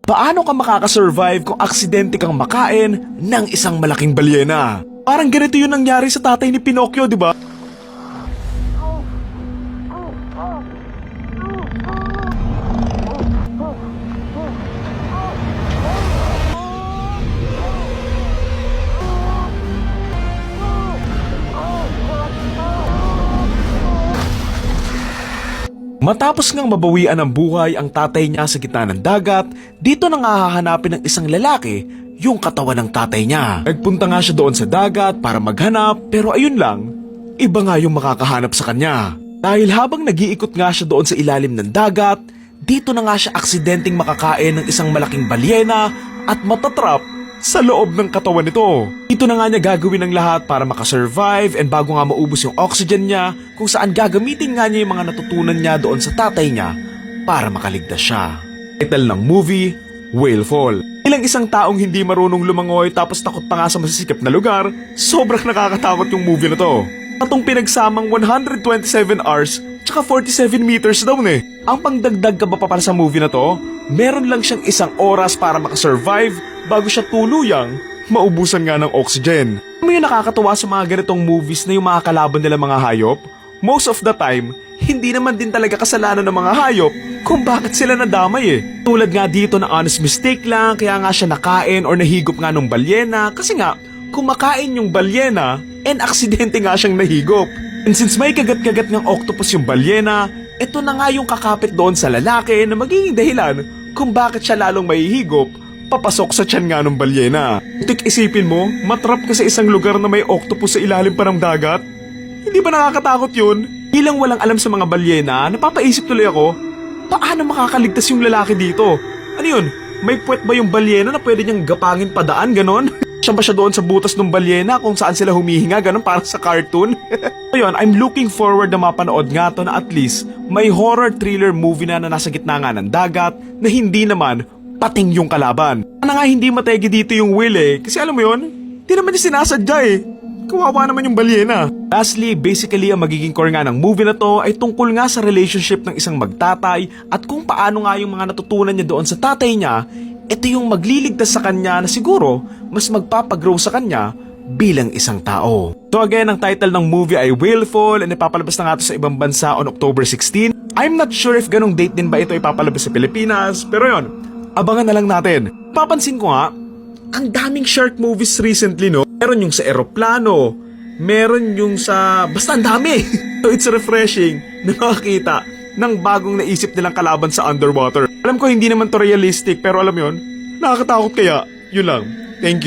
Paano ka makakasurvive kung aksidente kang makain ng isang malaking balyena? Parang ganito yung nangyari sa tatay ni Pinocchio, di ba? Matapos ngang mabawian ng buhay ang tatay niya sa gitna ng dagat, dito na nga hahanapin ng isang lalaki yung katawan ng tatay niya. Nagpunta nga siya doon sa dagat para maghanap, pero ayun lang, iba nga yung makakahanap sa kanya. Dahil habang nag-iikot nga siya doon sa ilalim ng dagat, dito na nga siya aksidenteng makakain ng isang malaking balyena at matatrap sa loob ng katawan nito. Dito na nga niya gagawin ang lahat para makasurvive, and bago nga maubos yung oxygen niya, kung saan gagamitin nga niya yung mga natutunan niya doon sa tatay niya para makaligtas siya. Title ng movie, Whale Fall. Ilang isang taong hindi marunong lumangoy tapos takot pa nga sa masisikip na lugar, sobrang nakakatakot yung movie na to. Atong pinagsamang 127 hours tsaka 47 meters daw eh. Ang pangdagdag ka ba pa para sa movie na to, meron lang siyang isang oras para makasurvive bago siya tuluyang maubusan nga ng oxygen. Ano yung nakakatuwa sa mga ganitong movies na yung mga kalaban nila mga hayop? Most of the time, hindi naman din talaga kasalanan ng mga hayop kung bakit sila nadamay eh. Tulad nga dito na honest mistake lang, kaya nga siya nakain or nahigop nga ng balyena kasi nga, kumakain yung balyena and aksidente nga siyang nahigop. And since may kagat-kagat ng octopus yung balyena, ito na nga yung kakapit doon sa lalaki na magiging dahilan kung bakit siya lalong mahihigop papasok sa tiyan nga ng balyena. Tik isipin mo, matrap ka sa isang lugar na may octopus sa ilalim pa ng dagat? Hindi ba nakakatakot yun? Bilang walang alam sa mga balyena, napapaisip tuloy ako, paano makakaligtas yung lalaki dito? Ano yun? May puwet ba yung balyena na pwede niyang gapangin padaan, ganon? Siya ba siya doon sa butas ng balyena kung saan sila humihinga, ganon, parang sa cartoon? Ayun, I'm looking forward na mapanood nga to na at least may horror thriller movie na nasa gitna nga ng dagat na hindi naman pating yung kalaban. Sana nga hindi mategi dito yung Will eh, kasi alam mo yun, di naman niya sinasadya eh. Kawawa naman yung balyena. Lastly, basically ang magiging core nga ng movie na to ay tungkol nga sa relationship ng isang magtatay at kung paano nga yung mga natutunan niya doon sa tatay niya, ito yung magliligtas sa kanya na siguro mas magpapagrow sa kanya bilang isang tao. So again, ang title ng movie ay Whale Fall and ipapalabas na nga ito sa ibang bansa on October 16. I'm not sure if ganong date din ba ito ipapalabas sa Pilipinas, pero yon, abangan na lang natin. Papansin ko nga, ang daming shark movies recently, no? Meron yung sa eroplano, meron yung sa... basta ang dami! So it's refreshing na makakita ng bagong naisip nilang kalaban sa underwater. Alam ko hindi naman to realistic, pero alam yon, nakakatakot kaya. Yun lang. Thank you.